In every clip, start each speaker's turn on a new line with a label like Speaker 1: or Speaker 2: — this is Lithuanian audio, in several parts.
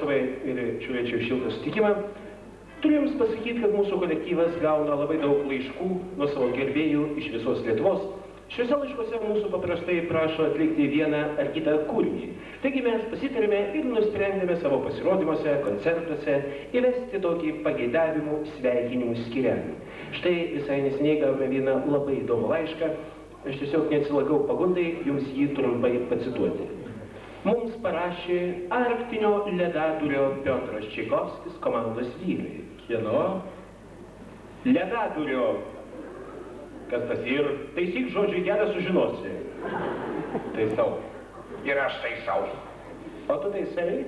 Speaker 1: Rasovai ir Čiuliečių šiltą sutikimą. Turiu Jums pasakyti, kad mūsų kolektyvas gauna labai daug laiškų nuo savo gerbėjų iš visos Lietuvos. Šiuose laiškuose mūsų paprastai prašo atlikti vieną ar kitą kūrinį. Taigi mes pasitarėme ir nusprendėme savo pasirodymuose, koncertuose įvesti tokį pageidavimų sveikinimų skyrelį. Štai visai neseniai gavome vieną labai įdomų laišką. Aš tiesiog neatsilaikiau pagundai Jums jį trumpai pacituoti. Mums parašė Arktinio ledadurio Piotras Čaikovskis komandos vyrai. Kieno? Ledadurio. Kas tas ir? Taisyk žodžiu, gerą sužinosi. Taisau.
Speaker 2: Ir aš taisau.
Speaker 1: O tu taisai?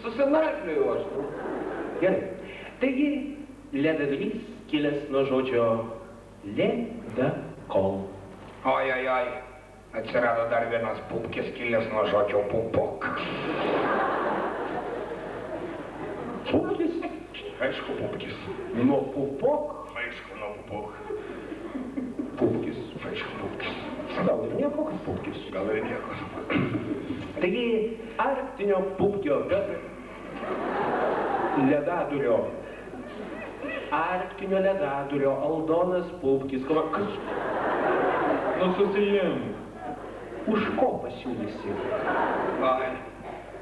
Speaker 2: Susinarpliuju aš.
Speaker 1: Gerai. Taigi, ledadulys kilęs nuo žodžio ledakol.
Speaker 2: Oi. Atsirado dar vienas pupkis kilęs nuo žodžio pupok.
Speaker 1: Pupkis?
Speaker 2: Aišku, pupkis.
Speaker 1: Nuo pupok?
Speaker 2: Aišku, nuo pupok.
Speaker 1: Pupkis.
Speaker 2: Aišku, pupkis.
Speaker 1: Gal ir nieko, kad pupkis.
Speaker 2: Gal ir nieko.
Speaker 1: Taigi, Arktinio pupkio ledadurio. Arktinio ledadurio Aldonas Pupkis. Kas?
Speaker 3: Nu susijim.
Speaker 1: Už ko pasiūlysi?
Speaker 2: Ai,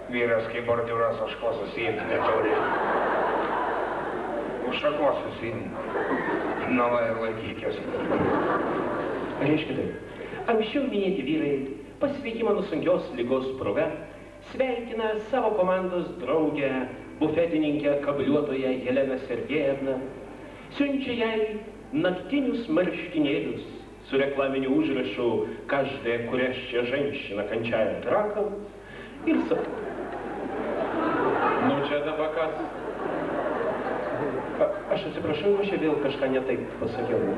Speaker 2: vyras kaip bordiūras, aš ko susijimti neturi. Už šakos susijimti. Na va ir laikykės.
Speaker 1: Reiškia taip. Anksčiau minėti vyrai pasveikimą nuo sunkios ligos proga sveikina savo komandos draugę, bufetininkę, kabliuotoją Jeleną Sergejevną, siunčia jai naktinius marškinėlius su reklaminiu užrašu «Každė kuriaščia ženščina kančiajant rakam» ir sako.
Speaker 3: Nu čia dabar kas?
Speaker 1: Aš atsiprašau, aš vėl kažką ne taip pasakiau.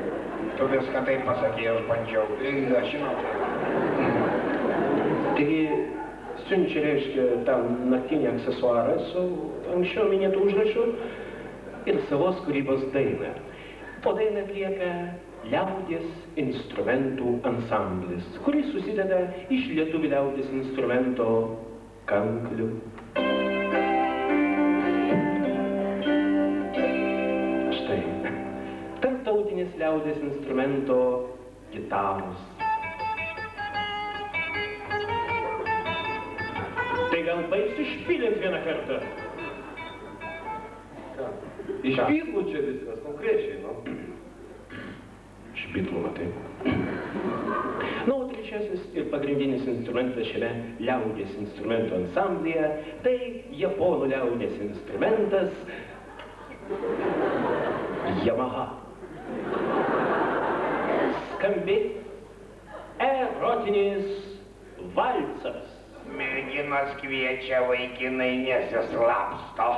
Speaker 2: Tu viską taip pasakė, aš bandžiau. Aš žinau.
Speaker 1: Taigi, siunčia, reiškia, tą naktinį aksesuarą su anksčiau minėtų užrašu ir savos kūrybos dainą. O dainą atlieka liaudies instrumentų ansamblis, kuris susideda iš lietuvių liaudies instrumento kanklių. Štai, tarptautinis liaudies instrumento gitaros. Tai gal baigs išpylėt vieną kartą?
Speaker 3: Ką? Iš pytlų čia viskas, konkrečiai, nu.
Speaker 1: Iš pytlų, matai. Na, o trečiasis ir pagrindinis instrumentas šiame liaudies instrumentų ansamblyje, tai japonų liaudies instrumentas Yamaha. Skambi erotinis valsas.
Speaker 2: Merginos kviečia, vaikinai nesislapsto.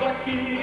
Speaker 1: Aqui